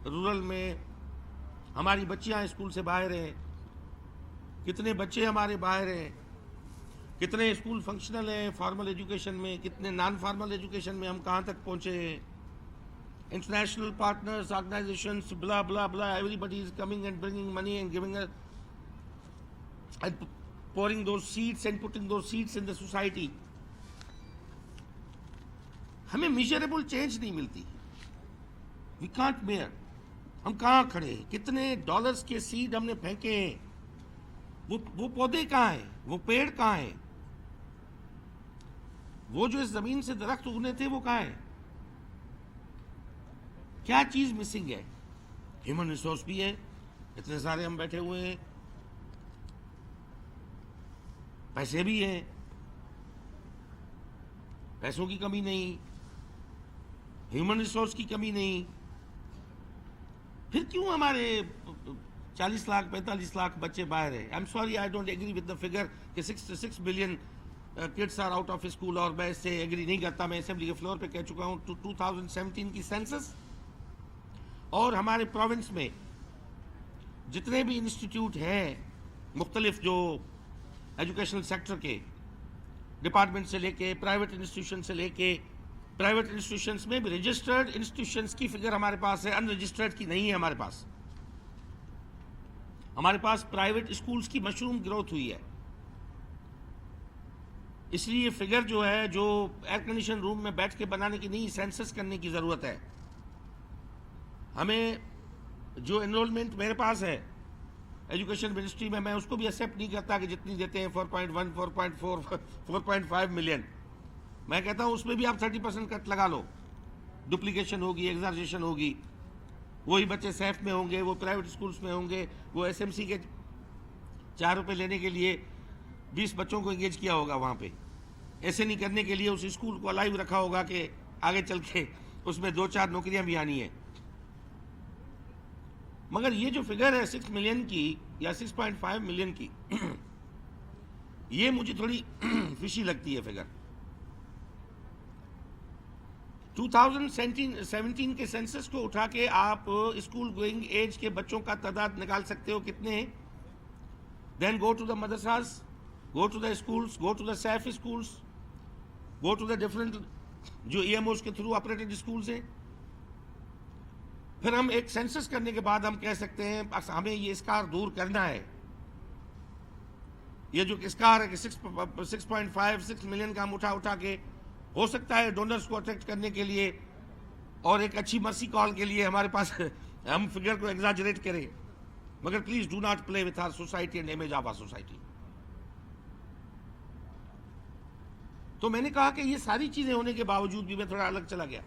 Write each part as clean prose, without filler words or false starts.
Rural میں ہماری بچیاں اسکول سے باہر ہیں، کتنے بچے ہمارے باہر ہیں، کتنے اسکول فنکشنل ہیں فارمل ایجوکیشن میں، کتنے نان فارمل ایجوکیشن میں ہم کہاں تک پہنچے ہیں. International partners, organizations, blah, blah, blah, everybody is coming and bringing money and giving us and pouring those seeds and putting those seeds in the society. ہمیں measurable change نہیں ملتی. We can't measure. ہم کہاں کھڑے ہیں؟ کتنے dollars کے sad ہم نے پھینکے ہیں. وہ پودے کہاں ہیں؟ وہ پیڑ کہاں ہیں؟ وہ جو اس زمین سے درخت اگنے تھے وہ کہاں ہیں؟ کیا چیز مسنگ ہے؟ ہیومن ریسورس بھی ہے، اتنے سارے ہم بیٹھے ہوئے ہیں، پیسے بھی ہیں، پیسوں کی کمی نہیں، ہیومن ریسورس کی کمی نہیں. پھر کیوں ہمارے 40 لاکھ 45 لاکھ بچے باہر ہیں؟ I am sorry, I don't agree with the figure کہ 66 billion kids are out of school, اور میں اس سے ایگری نہیں کرتا. میں اسمبلی کے فلور پہ کہہ چکا ہوں 2017 کی سینسس اور ہمارے پروونس میں جتنے بھی انسٹیٹیوٹ ہیں مختلف جو ایجوکیشنل سیکٹر کے ڈپارٹمنٹ سے لے کے پرائیویٹ انسٹیٹیوشن سے لے کے، پرائیویٹ انسٹیٹیوشنس میں بھی رجسٹرڈ انسٹیٹیوشنس کی فگر ہمارے پاس ہے، ان رجسٹرڈ کی نہیں ہے. ہمارے پاس پرائیویٹ اسکولس کی مشروم گروتھ ہوئی ہے. اس لیے یہ فگر جو ہے جو ایئر کنڈیشن روم میں بیٹھ کے بنانے کی نہیں، سینسس کرنے کی ضرورت ہے. ہمیں جو انرولمنٹ میرے پاس ہے ایجوکیشن منسٹری میں اس کو بھی ایکسیپٹ نہیں کرتا کہ جتنی دیتے ہیں 4.1 4.4 4.5 ملین. میں کہتا ہوں اس میں بھی آپ 30% کٹ لگا لو. ڈپلیکیشن ہوگی، ایگزاجریشن ہوگی. وہی بچے سیف میں ہوں گے، وہ پرائیویٹ اسکولس میں ہوں گے. وہ ایس ایم سی کے 4 روپے لینے کے لیے 20 بچوں کو انگیج کیا ہوگا وہاں پہ. ایسے نہیں کرنے کے لیے اس اسکول کو الائیو رکھا ہوگا کہ آگے چل کے اس میں 2-4 نوکریاں بھی آنی ہیں. مگر یہ جو فگر ہے 6 ملین کی یا 6.5 ملین کی، یہ مجھے تھوڑی فشی لگتی ہے فگر. 2017 کے سینسس کو اٹھا کے آپ اسکول گوئنگ ایج کے بچوں کا تعداد نکال سکتے ہو کتنے ہیں. Then go to the madrasas, go to the schools, go to the safe schools, go to the different جو ای ایم اوز کے تھرو آپریٹڈ اسکولس ہیں. پھر ہم ایک سینسس کرنے کے بعد ہم کہہ سکتے ہیں ہمیں یہ اسکار دور کرنا ہے. یہ جو اسکار ہے کہ 6.5 ملین کا ہم اٹھا کے، ہو سکتا ہے ڈونرز کو اٹریکٹ کرنے کے لیے اور ایک اچھی مرسی کال کے لیے ہمارے پاس ہم فگر کو ایگزاجریٹ کریں. مگر please do not play with our society and image of our society. تو میں نے کہا کہ یہ ساری چیزیں ہونے کے باوجود بھی میں تھوڑا الگ چلا گیا.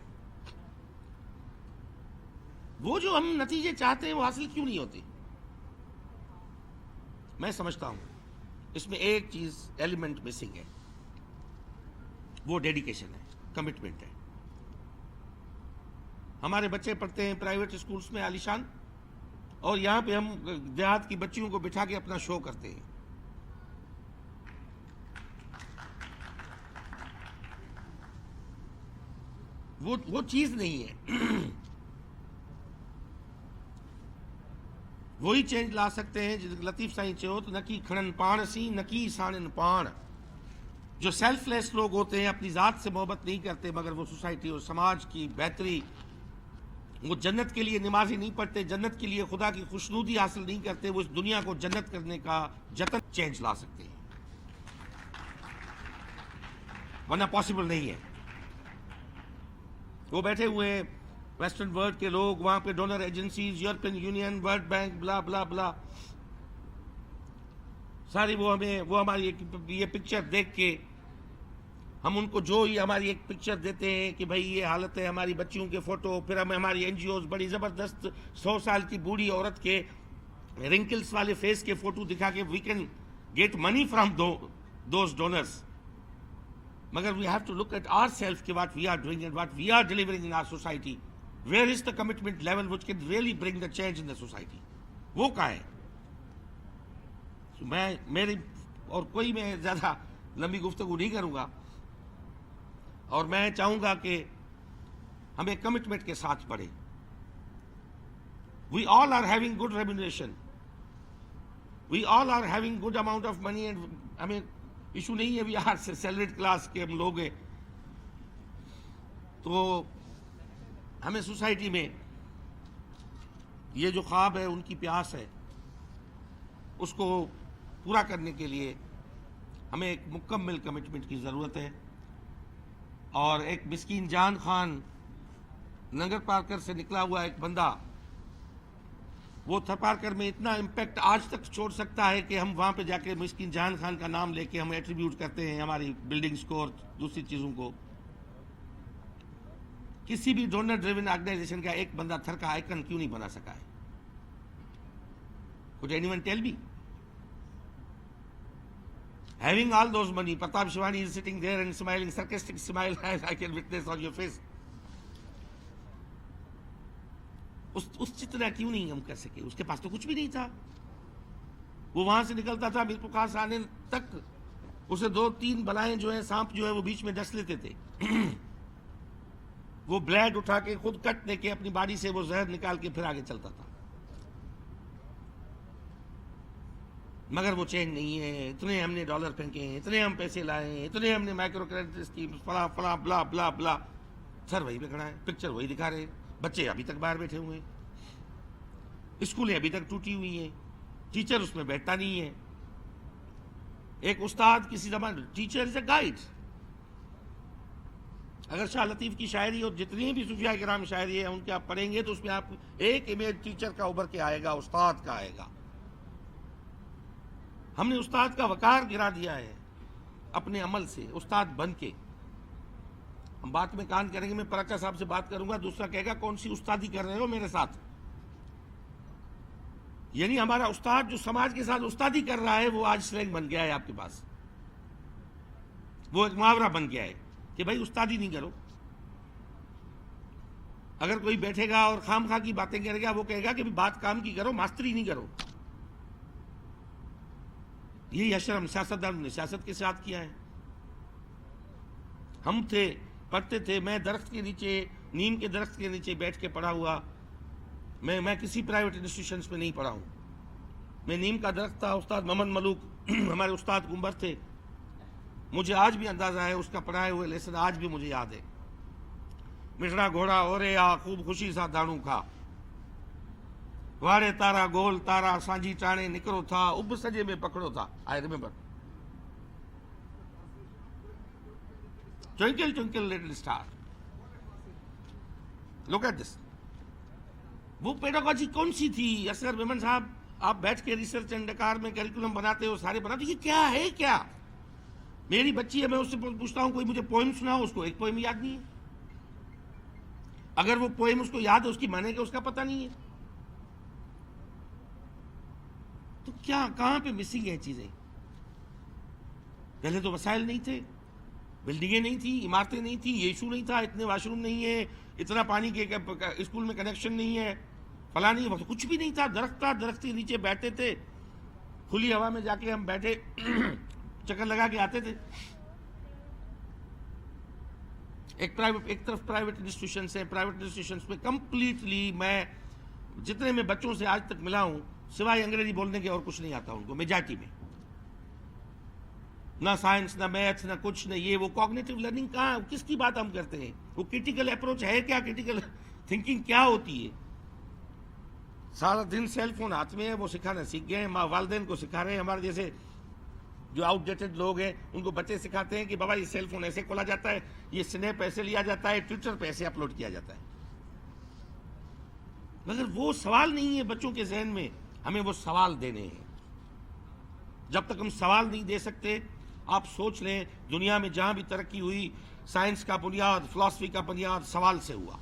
وہ جو ہم نتیجے چاہتے ہیں وہ حاصل کیوں نہیں ہوتے؟ میں سمجھتا ہوں اس میں ایک چیز ایلیمنٹ مسنگ ہے، وہ ڈیڈیکیشن ہے، کمٹمنٹ ہے. ہمارے بچے پڑھتے ہیں پرائیویٹ اسکولس میں عالیشان، اور یہاں پہ ہم دیہات کی بچیوں کو بٹھا کے اپنا شو کرتے ہیں. وہ چیز نہیں ہے. وہی چینج لا سکتے ہیں لطیف سائیں چو تو نکی کھڑن پان سی نکی سانن پان. جو سیلف لیس لوگ ہوتے ہیں، اپنی ذات سے محبت نہیں کرتے، مگر وہ سوسائٹی اور سماج کی بہتری، وہ جنت کے لیے نمازی نہیں پڑھتے، جنت کے لیے خدا کی خوشنودی حاصل نہیں کرتے، وہ اس دنیا کو جنت کرنے کا جتن چینج لا سکتے ہیں، ورنہ پاسبل نہیں ہے. وہ بیٹھے ہوئے ہیں ویسٹرن ورلڈ کے لوگ، وہاں پہ donor agencies, European Union, World Bank, blah blah بلا، ساری وہ ہماری یہ پکچر دیکھ کے ہم ان کو جو ہی ہماری ایک پکچر دیتے ہیں کہ بھائی یہ حالت ہے ہماری بچیوں کے فوٹو، پھر ہمیں ہماری این جی اوز بڑی زبردست 100 سال کی بوڑھی عورت کے رنکلس والے فیس کے فوٹو دکھا کے we can get money from those donors. مگر we have to look at our self کہ what we are doing and what we are delivering in our society. Where is the commitment level which can really bring the change in the society? وہ کہاں ہے؟ میری اور کوئی میں زیادہ لمبی گفتگو نہیں کروں گا، اور میں چاہوں گا کہ ہم ایک کمٹمنٹ کے ساتھ بڑھیں. We all are having good remuneration. We all are having good amount of money, and I mean, issue نہیں ہے. We are salaried class کے ہم لوگ ہیں. تو ہمیں سوسائٹی میں یہ جو خواب ہے، ان کی پیاس ہے، اس کو پورا کرنے کے لیے ہمیں ایک مکمل کمٹمنٹ کی ضرورت ہے. اور ایک مسکین جان خان ننگر پارکر سے نکلا ہوا ایک بندہ، وہ تھرپارکر میں اتنا امپیکٹ آج تک چھوڑ سکتا ہے کہ ہم وہاں پہ جا کے مسکین جان خان کا نام لے کے ہم ایٹریبیوٹ کرتے ہیں ہماری بلڈنگز کو اور دوسری چیزوں کو. کسی بھی ڈونر ڈریون آرگنائزیشن کا ایک بندہ تھر کا آئیکن کیوں نہیں بنا سکا ہے؟ Could anyone tell me? Having all those money, Pratap Shivani is sitting there and smiling, sarcastic smile, as I can witness on your face. اس جتنا کیوں نہیں ہم کر سکے؟ اس کے پاس تو کچھ بھی نہیں تھا. وہ وہاں سے نکلتا تھا میرے پاس آنے تک اسے 2-3 بلائیں جو ہیں، سانپ جو ہے وہ بیچ میں ڈس لیتے تھے. وہ بلیڈ اٹھا کے خود کٹ دے کے اپنی باڈی سے وہ زہر نکال کے پھر آگے چلتا تھا. مگر وہ چینج نہیں ہے. اتنے ہم نے ڈالر پھینکے ہیں، اتنے ہم پیسے لائے ہیں، اتنے ہم نے مائکرو کریڈٹ اسکیم فلاں فلاں بلا بلا بلا. سر وہی پہ کھڑا ہے، پکچر وہی دکھا رہے ہیں. بچے ابھی تک باہر بیٹھے ہوئے ہیں، اسکولیں ابھی تک ٹوٹی ہوئی ہیں، ٹیچر اس میں بیٹھتا نہیں ہے. ایک استاد کسی زمان، ٹیچر از اے گائیڈ. اگر شاہ لطیف کی شاعری اور جتنی بھی صوفیاء کرام شاعری ہے ان کے آپ پڑھیں گے تو اس میں آپ ایک امیج ٹیچر کا ابھر کے آئے گا، استاد کا آئے گا. ہم نے استاد کا وقار گرا دیا ہے اپنے عمل سے، استاد بن کے. ہم بات میں کان کریں گے، میں پرکا صاحب سے بات کروں گا، دوسرا کہے گا کون سی استادی کر رہے ہو میرے ساتھ. یعنی ہمارا استاد جو سماج کے ساتھ استادی کر رہا ہے وہ آج سلینگ بن گیا ہے آپ کے پاس. وہ ایک محاورہ بن گیا ہے کہ بھائی استادی نہیں کرو. اگر کوئی بیٹھے گا اور خام خواہ کی باتیں کرے گا، وہ کہے گا کہ بات کام کی کرو، ماسٹری نہیں کرو. یہی اشرم سیاستدان نے سیاست کے ساتھ کیا ہے. ہم تھے، پڑھتے تھے. میں درخت کے نیچے، نیم کے درخت کے نیچے بیٹھ کے پڑھا ہوا. میں کسی پرائیویٹ انسٹیٹیوشنس میں نہیں پڑھا ہوں. میں نیم کا درخت تھا. استاد محمد ملوک ہمارے استاد گنبر تھے. مجھے آج بھی اندازہ ہے اس کا پڑھائے ہوئے لیسن آج بھی مجھے یاد ہے. مٹڑا گھوڑا اورے آ خوب خوشی سا داڑوں کھا، وارے تارا گول تارا سانجی ٹانے نکرو تھا، اب سجے میں پکڑو تھا. I remember. Twinkle, twinkle, little star. Look at this. وہ پیڈاگوجی کون سی تھی؟ اصغر میمن صاحب، آپ بیٹھ کے ریسرچ اینڈ ڈکار میں کیریکولم بناتے ہو، سارے بناتے ہو. یہ کیا ہے؟ کیا میری بچی ہے، میں اس سے پوچھتا ہوں کوئی مجھے پوئم سناؤ، اس کو ایک پوئم یاد نہیں ہے. اگر وہ پوئم اس کو یاد ہے، اس کی معنی کہ اس کا پتہ نہیں ہے. تو کیا کہاں پہ مسنگ ہے چیزیں؟ پہلے تو وسائل نہیں تھے، بلڈنگیں نہیں تھی، عمارتیں نہیں تھی، یہ ایشو نہیں تھا، اتنے واش روم نہیں ہے، اتنا پانی کے اسکول میں کنیکشن نہیں ہے، فلاں نہیں، وقت کچھ بھی نہیں تھا. درخت تھا، درخت کے نیچے بیٹھتے تھے، کھلی ہوا میں جا کے ہم بیٹھے چکر لگا کے آتے تھے. ایک طرف پرائیویٹ انسٹیٹیوشنس ہیں. پرائیویٹ انسٹیٹیوشنس میں کمپلیٹلی میں جتنے میں بچوں سے آج تک ملا ہوں، سوائے انگریزی بولنے کے اور کچھ نہیں آتا ان کو میجارٹی میں. نہ سائنس، نہ میتھس، نہ کچھ، نہ یہ. وہ کوگنیٹو لرننگ کہاں؟ کس کی بات ہم کرتے ہیں؟ وہ کرٹیکل اپروچ ہے کیا؟ کرٹیکل تھنکنگ کیا ہوتی ہے؟ سارا دن سیل فون ہاتھ میں ہے، وہ سکھانا سیکھ گئے ہیں. والدین کو سکھا رہے ہیں. ہمارے جیسے جو آؤٹ ڈیٹڈ لوگ ہیں ان کو بچے سکھاتے ہیں کہ بابا یہ سیل فون ایسے کھولا جاتا ہے، یہ سنیپ ایسے لیا جاتا ہے، ٹویٹر پہ ایسے اپلوڈ کیا جاتا ہے. مگر وہ سوال نہیں ہے بچوں کے ذہن میں. ہمیں وہ سوال دینے ہیں. جب تک ہم سوال نہیں دے سکتے، آپ سوچ لیں دنیا میں جہاں بھی ترقی ہوئی، سائنس کا بنیاد، فلسفی کا بنیاد سوال سے ہوا.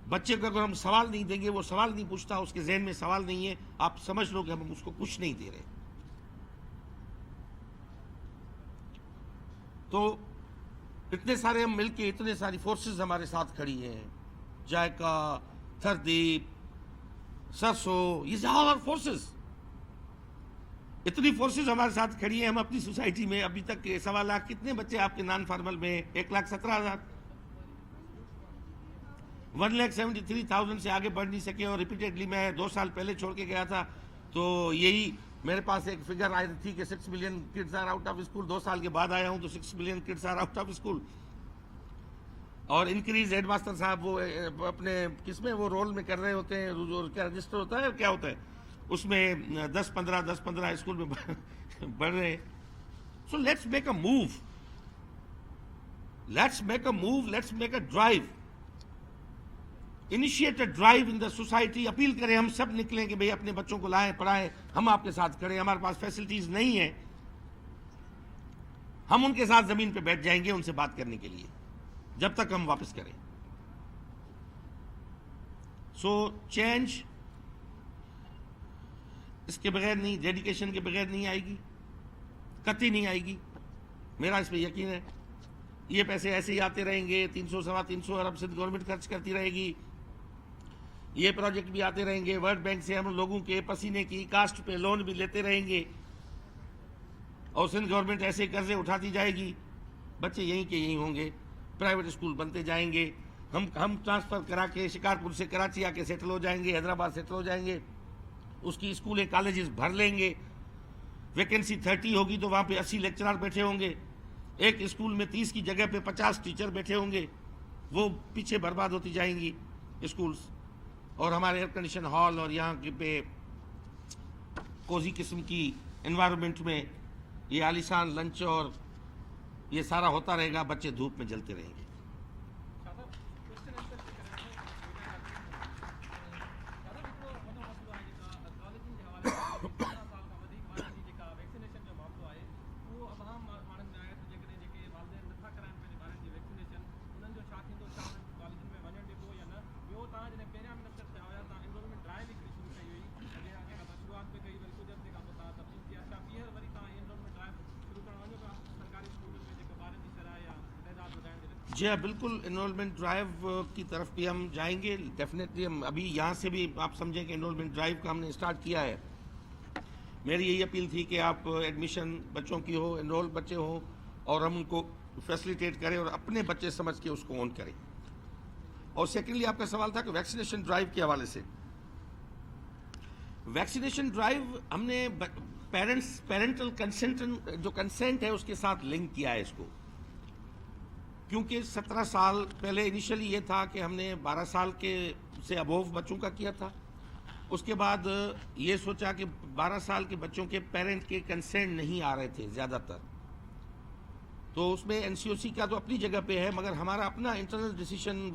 بچے کو اگر ہم سوال نہیں دیں گے، وہ سوال نہیں پوچھتا، اس کے ذہن میں سوال نہیں ہے، آپ سمجھ لو کہ ہم اس کو کچھ نہیں دے رہے. تو اتنے سارے ہم مل کے، اتنے ساری فورسز ہمارے ساتھ کھڑی ہیں، جائکا، تھردیپ، سرسو، یہ آل فورسز. اتنی فورسز ہمارے ساتھ کھڑی ہیں. ہم اپنی سوسائٹی میں ابھی تک 1.25 لاکھ، کتنے بچے آپ کے نان فارمل میں؟ 1,17,000. 1,73,000 سے آگے بڑھ نہیں سکے, اور ریپیٹیڈلی میں 2 سال پہلے چھوڑ کے گیا تھا تو یہی میرے پاس ایک فگر آئی تھی کہ 6 million kids are out of school. 2 سال کے بعد آیا ہوں تو 6 million kids are out of school. اور انکریز ہیڈ ماسٹر صاحب وہ اپنے کس میں وہ رول میں کر رہے ہوتے ہیں, جو کیا رجسٹر ہوتا ہے کیا ہوتا ہے اس میں 10-15 اسکول میں بڑھ رہے ہیں. So let's make a move, let's make a move, let's make a drive, initiate a drive in the society. Appeal کریں, ہم سب نکلیں کہ بھئی اپنے بچوں کو لائیں, پڑھائیں, ہم آپ کے ساتھ کھڑے. ہمارے پاس فیسلٹیز نہیں ہیں, ہم ان کے ساتھ زمین پہ بیٹھ جائیں گے ان سے بات کرنے کے لیے جب تک ہم واپس کریں. سو چینج اس کے بغیر نہیں, ڈیڈیکیشن کے بغیر نہیں آئے گی, قطعی نہیں آئے گی, میرا اس پہ یقین ہے. یہ پیسے ایسے ہی آتے رہیں گے, 300-350 ارب سندھ گورنمنٹ خرچ کرتی رہے گی, یہ پروجیکٹ بھی آتے رہیں گے, ورلڈ بینک سے ہم لوگوں کے پسینے کی کاسٹ پہ لون بھی لیتے رہیں گے, اور سندھ گورنمنٹ ایسے قرضے اٹھاتی جائے گی. بچے یہیں کے یہیں ہوں گے, پرائیویٹ اسکول بنتے جائیں گے, ہم ٹرانسفر کرا کے شکارپور سے کراچی آ کے سیٹل ہو جائیں گے, حیدرآباد سیٹل ہو جائیں گے, اس کی اسکولیں کالجز بھر لیں گے. ویکنسی 30 ہوگی تو وہاں پہ 80 لیکچرار بیٹھے ہوں گے, ایک اسکول میں 30 کی جگہ پہ 50 ٹیچر بیٹھے ہوں گے. وہ پیچھے برباد ہوتی جائیں گی اسکولز, اور ہمارے ایئر کنڈیشن ہال اور یہاں پہ کوزی قسم کی انوائرمنٹ میں یہ عالیشان لنچ اور یہ سارا ہوتا رہے گا, بچے دھوپ میں جلتے رہیں گے. جی ہاں, بالکل انرولمنٹ ڈرائیو کی طرف بھی ہم جائیں گے ڈیفینیٹلی. ہم ابھی یہاں سے بھی آپ سمجھیں کہ انرولمنٹ ڈرائیو کا ہم نے اسٹارٹ کیا ہے. میری یہی اپیل تھی کہ آپ ایڈمیشن بچوں کی ہو, انرول بچے ہوں, اور ہم ان کو فیسلیٹیٹ کریں اور اپنے بچے سمجھ کے اس کو اون کریں. اور سیکنڈلی آپ کا سوال تھا کہ ویکسینیشن ڈرائیو کے حوالے سے. ویکسینیشن ڈرائیو ہم نے پیرنٹل جو کنسنٹ ہے اس کے ساتھ لنک کیا ہے اس کو, کیونکہ 17 سال پہلے انیشلی یہ تھا کہ ہم نے 12 سال کے سے ابوو بچوں کا کیا تھا. اس کے بعد یہ سوچا کہ 12 سال کے بچوں کے پیرنٹ کے کنسنٹ نہیں آ رہے تھے زیادہ تر, تو اس میں این سی او سی کا تو اپنی جگہ پہ ہے, مگر ہمارا اپنا internal decision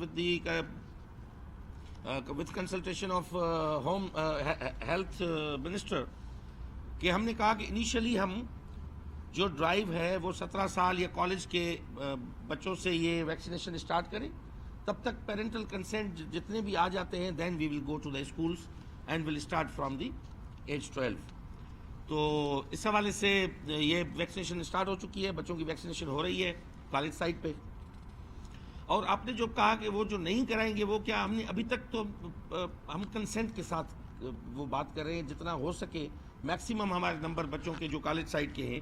with consultation of home health minister, کہ ہم نے کہا کہ انیشلی ہم جو ڈرائیو ہے وہ 17 سال یا کالج کے بچوں سے یہ ویکسینیشن اسٹارٹ کریں. تب تک پیرنٹل کنسنٹ جتنے بھی آ جاتے ہیں then we will go to the schools and will start from the age 12. تو اس حوالے سے یہ ویکسینیشن اسٹارٹ ہو چکی ہے, بچوں کی ویکسینیشن ہو رہی ہے کالج سائٹ پہ. اور آپ نے جو کہا کہ وہ جو نہیں کرائیں گے وہ کیا, ہم نے ابھی تک تو ہم کنسنٹ کے ساتھ وہ بات کر رہے ہیں, جتنا ہو سکے میکسیمم ہمارے نمبر بچوں کے جو کالج سائٹ کے ہیں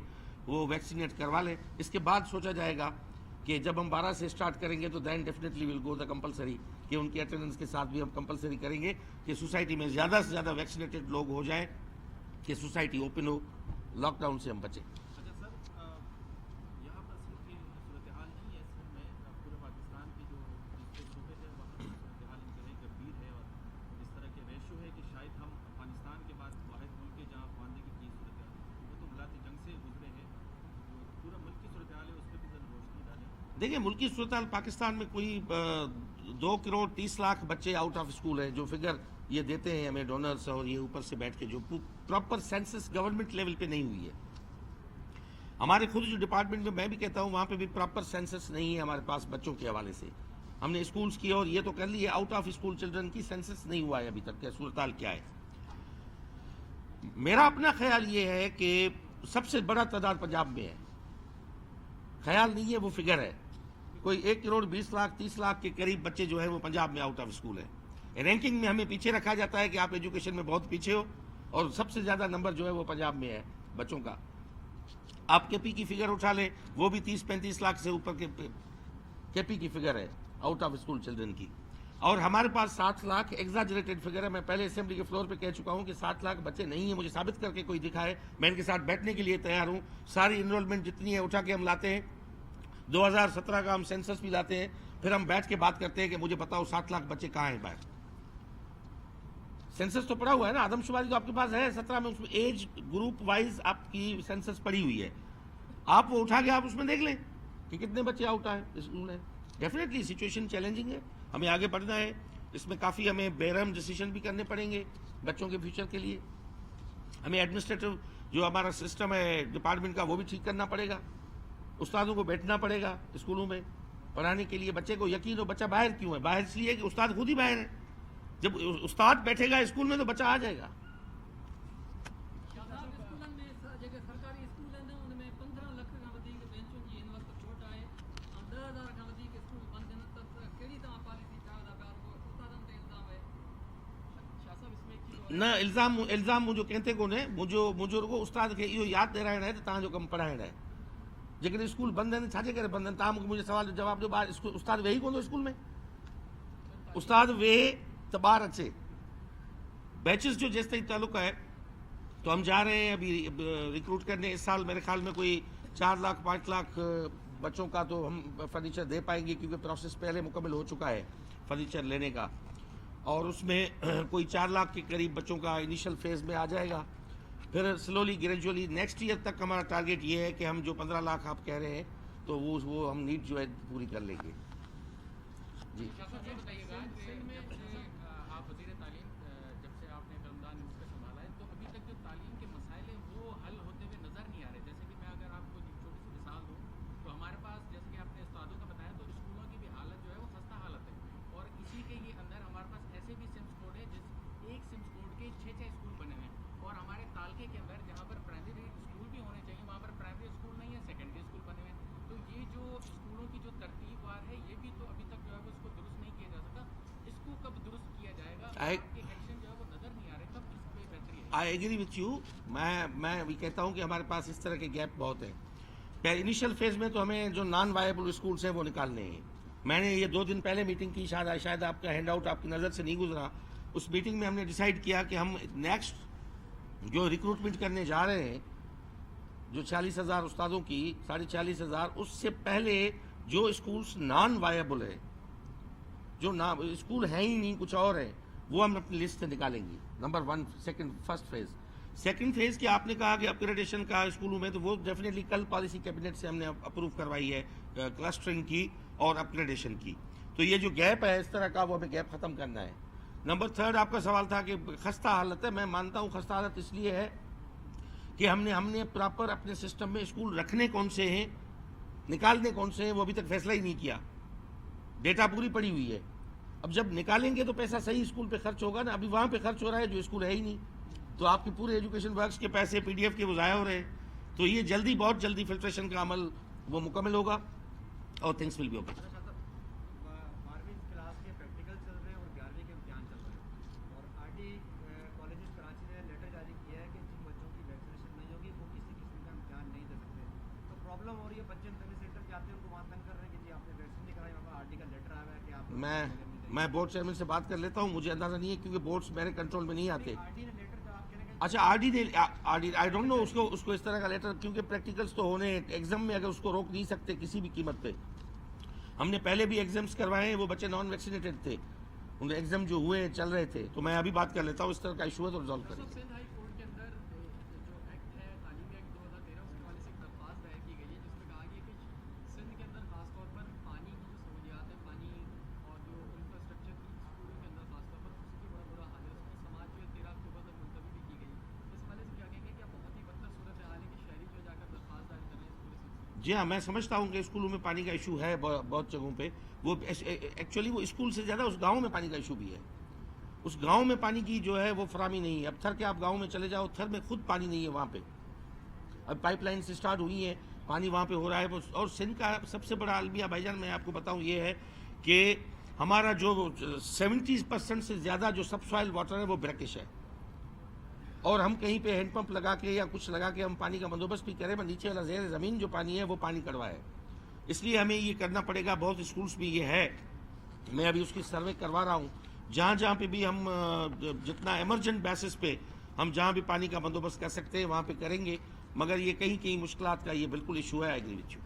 وہ ویکسینیٹ کروا لیں. اس کے بعد سوچا جائے گا کہ جب ہم 12 سے اسٹارٹ کریں گے تو then definitely will go the compulsory, کہ ان کی اٹینڈنس کے ساتھ بھی ہم کمپلسری کریں گے کہ سوسائٹی میں زیادہ سے زیادہ ویکسینیٹڈ لوگ ہو جائیں, کہ سوسائٹی اوپن ہو, لاک ڈاؤن سے ہم بچیں. دیکھیں, ملکی صورتحال پاکستان میں کوئی 2,30,00,000 بچے آؤٹ آف اسکول ہیں, جو فگر یہ دیتے ہیں ہمیں ڈونرز, اور یہ اوپر سے بیٹھ کے جو پراپر سینسس گورنمنٹ لیول پہ نہیں ہوئی ہے. ہمارے خود جو ڈپارٹمنٹ میں بھی کہتا ہوں وہاں پہ بھی پراپر سینسس نہیں ہے ہمارے پاس بچوں کے حوالے سے. ہم نے اسکولس کی اور یہ تو کر لی ہے, آؤٹ آف اسکول چلڈرن کی سینسس نہیں ہوا ہے ابھی تک, کہ صورتحال کیا ہے. میرا اپنا خیال یہ ہے کہ سب سے بڑا تعداد پنجاب میں ہے, خیال نہیں ہے وہ فگر ہے. کوئی 1,20,00,000 کے قریب بچے جو ہیں وہ پنجاب میں آؤٹ آف اسکول ہیں. رینکنگ میں ہمیں پیچھے رکھا جاتا ہے کہ آپ ایجوکیشن میں بہت پیچھے ہو, اور سب سے زیادہ نمبر جو ہے وہ پنجاب میں ہے بچوں کا. آپ کے پی کی فگر اٹھا لیں, وہ بھی 30-35 لاکھ سے اوپر کے پی کی فگر ہے آؤٹ آف اسکول چلڈرن کی. اور ہمارے پاس 7 لاکھ ایگزاجریٹڈ فگر ہے. میں پہلے اسمبلی کے فلور پہ کہہ چکا ہوں کہ 7 لاکھ بچے نہیں ہیں. مجھے ثابت کر کے کوئی دکھائے, میں ان کے ساتھ بیٹھنے کے لیے تیار ہوں. ساری انرولمنٹ جتنی ہے اٹھا کے ہم لاتے ہیں. 2017 کا ہم سینسس بھی لاتے ہیں, پھر ہم بیٹھ کے بات کرتے ہیں کہ مجھے بتاؤ 7 لاکھ بچے کہاں ہیں باہر. سینسس تو پڑا ہوا ہے نا, آدم شماری تو آپ کے پاس ہے 17 میں, اس میں ایج گروپ وائز آپ کی سینسس پڑی ہوئی ہے. آپ وہ اٹھا کے آپ اس میں دیکھ لیں کہ کتنے بچے آؤٹ آئے اسکول میں. ڈیفینیٹلی سچویشن چیلنجنگ ہے, ہمیں آگے بڑھنا ہے. اس میں کافی ہمیں بیرحم ڈیسیشن بھی کرنے پڑیں گے بچوں کے فیوچر کے لیے. ہمیں ایڈمنسٹریٹو جو ہمارا سسٹم ہے ڈپارٹمنٹ کا وہ بھی ٹھیک کرنا پڑے گا. استادوں کو بیٹھنا پڑے گا اسکولوں میں پڑھانے کے لیے. بچے کو یقین ہو بچہ باہر کیوں ہے, باہر اس لیے کہ استاد خود ہی باہر ہے. جب استاد بیٹھے گا اسکول میں تو بچہ آ جائے گا. نہ الزام مجھے کہتے کو نے مجھے رگو استاد کے یہ یاد دے رہے ہیں تو تاں جو کم پڑھائیں ہے. جیکن اسکول بند ہیں چھاچے کرے بند ہیں تاں مجھے سوال جواب دو. استاد وہی کون اسکول میں استاد وے تبار اچھے بیچز جو جیسے ہی تعلق ہے. تو ہم جا رہے ہیں ابھی ریکروٹ کرنے. اس سال میرے خیال میں کوئی 4 لاکھ 5 لاکھ بچوں کا تو ہم فرنیچر دے پائیں گے, کیونکہ پروسیس پہلے مکمل ہو چکا ہے فرنیچر لینے کا. اور اس میں کوئی 4 لاکھ کے قریب بچوں کا انیشل فیز میں آ جائے گا. پھر سلولی گریجولی نیکسٹ ایئر تک ہمارا ٹارگیٹ یہ ہے کہ ہم جو 15 لاکھ آپ کہہ رہے ہیں تو وہ ہم نیڈ جو ہے پوری کر لیں گے. جی آپ وزیر تعلیم جب سے آپ نے قلمدان منسٹر سنبھالا ہے تو ابھی تک جو تعلیم کے مسائل ہیں وہ حل ہوتے ہوئے نظر نہیں آ رہے. جیسے کہ میں اگر آپ کو ایک چھوٹی سی مثال دوں تو ہمارے پاس جیسے کہ آپ نے استادوں کا بتایا تو اسکولوں کی بھی حالت جو ہے وہ خستہ حالت ہے. اور اسی کے ہی اندر ہمارے پاس ایسے بھی سمس کوڈ ہے جس ایک سمس کوڈ کے 6 اسکول بنے ہوئے ہیں. اور ہمارے تعلقے کے اندر جہاں پر پرائمری اسکول بھی ہونے چاہیے وہاں پر پرائمری اسکول نہیں ہے, سیکنڈری اسکول بنے ہوئے ہیں. تو یہ جو اسکولوں کی جو ترتیب وار ہے یہ بھی تو ابھی تک جو ہے وہ اس کو درست نہیں کیا جا سکا. اس کو کب درست کیا جائے گا؟ آپ کے ایکشن جو ہے وہ نظر نہیں آ رہے, کب اس پہ بہتری ہے؟ I agree with you. میں بھی کہتا ہوں کہ ہمارے پاس اس طرح کے گیپ بہت ہیں. انیشل فیز میں تو ہمیں جو نان وائبل اسکولس ہیں وہ نکالنے ہیں. میں نے یہ 2 دن پہلے میٹنگ کی, شاید آپ کا ہینڈ آؤٹ آپ کی نظر سے نہیں گزرا. اس میٹنگ میں ہم نے ڈیسائیڈ کیا کہ ہم نیکسٹ جو ریکروٹمنٹ کرنے جا رہے ہیں جو 46,000 استادوں کی 44,500, اس سے پہلے جو اسکولس نان وائبل ہے جو اسکول ہیں ہی نہیں کچھ اور ہیں وہ ہم اپنی لسٹ سے نکالیں گے. Number 1 first phase. Second phase کہ آپ نے کہا کہ اپگریڈیشن کا اسکولوں میں, تو وہ ڈیفینیٹلی کل پالیسی کیبنٹ سے ہم نے اپروو کروائی ہے کلسٹرنگ کی اور اپگریڈیشن کی. تو یہ جو گیپ ہے اس طرح کا وہ ہمیں گیپ ختم کرنا ہے. نمبر 3 آپ کا سوال تھا کہ خستہ حالت ہے. میں مانتا ہوں خستہ حالت اس لیے ہے کہ ہم نے پراپر اپنے سسٹم میں اسکول رکھنے کون سے ہیں نکالنے کون سے ہیں وہ ابھی تک فیصلہ ہی نہیں کیا. ڈیٹا پوری پڑی ہوئی ہے. اب جب نکالیں گے تو پیسہ صحیح اسکول پہ خرچ ہوگا نا. ابھی وہاں پہ خرچ ہو رہا ہے جو اسکول ہے ہی نہیں. تو آپ کے پورے ایجوکیشن ورکس کے پیسے پی ڈی ایف کے وہ ضائع ہو رہے ہیں. تو یہ بہت جلدی فلٹریشن کا عمل وہ مکمل ہوگا اور تھنگس ول بی اوکے. 12ویں کلاس کے پریکٹیکل چل رہے ہیں اور 11ویں کے امتحان چل رہے ہیں اور آر ڈی کالجز کراچی نے لیٹر جاری کیا ہے کہ جن بچوں کی ویکسینیشن نہیں ہوگی وہ کسی قسم کا امتحان نہیں دے سکتے. تو پرابلم ہو رہی ہے, بچے انٹرنیٹ سینٹر جاتے ہیں ان کو وہاں تنگ کر رہے ہیں کہ جی آپ نے ویکسین نہیں کرائی, وہاں پر آر ڈی کا لیٹر آیا ہے کہ آپ میں بورڈ چیئرمین سے بات کر لیتا ہوں. مجھے اندازہ نہیں ہے کیونکہ بورڈس میرے کنٹرول میں نہیں آتے. آر ڈی نے لیٹر کا آپ کہنے کہ اچھا R D I don't know اس کو اس طرح کا لیٹر, کیونکہ پریکٹیکلس تو ہونے ایگزام میں اگر اس کو روک نہیں سکتے کسی بھی قیمت پہ. ہم نے پہلے بھی ایگزامس کروائے ہیں, وہ بچے نان ویکسینیٹڈ تھے, ان ایگزام جو ہوئے چل رہے تھے. تو میں ابھی بات کر لیتا ہوں اس طرح کا ایشو ہے تو ریزالو کریں گے. سندھ ہائی کورٹ کے اندر جو ایکٹ ہے تعلیمی ایکٹ 2013 اس کے حوالے سے ایک درخواست دائر کی گئی ہے جس میں کہا گیا کہ سندھ کے اندر خاص طور پر پانی کی جو سہولیات ہے, پانی اور جو انفراسٹرکچر کی اسکولوں کے اندر خاص طور پر اس کی بڑا برا حال ہے. اس کی سماعت جو ہے 13 اکتوبر تک ملتوی بھی کی گئی. اس حوالے سے کیا کہیں گے کہ بہت ہی بدتر صورت حال ہے کہ شہری جو جا کر درخواست دائر کر رہے ہیں اس پورے سلسلے. جی ہاں, میں سمجھتا ہوں کہ اسکولوں میں پانی کا ایشو ہے بہت جگہوں پہ. وہ ایکچولی وہ اسکول سے زیادہ اس گاؤں میں پانی کا ایشو بھی ہے. اس گاؤں میں پانی کی جو ہے وہ فراہمی نہیں ہے. اب تھر کے آپ گاؤں میں چلے جاؤ, تھر میں خود پانی نہیں ہے وہاں پہ. اب پائپ لائن سے اسٹارٹ ہوئی ہیں, پانی وہاں پہ ہو رہا ہے. اور سندھ کا سب سے بڑا المیہ بھائی جان میں آپ کو بتاؤں یہ ہے کہ ہمارا جو 70% سے زیادہ جو سب سوائل واٹر ہے وہ بریکش ہے. اور ہم کہیں پہ ہینڈ پمپ لگا کے یا کچھ لگا کے ہم پانی کا بندوبست بھی کریں, نیچے والا زیر زمین جو پانی ہے وہ پانی کڑوا ہے. اس لیے ہمیں یہ کرنا پڑے گا. بہت اسکولس میں یہ ہے میں ابھی اس کی سروے کروا رہا ہوں. جہاں جہاں پہ بھی ہم جتنا ایمرجنٹ بیسس پہ ہم جہاں بھی پانی کا بندوبست کر سکتے ہیں وہاں پہ کریں گے, مگر یہ کہیں کہیں مشکلات کا یہ بالکل ایشو ہے. I agree with you.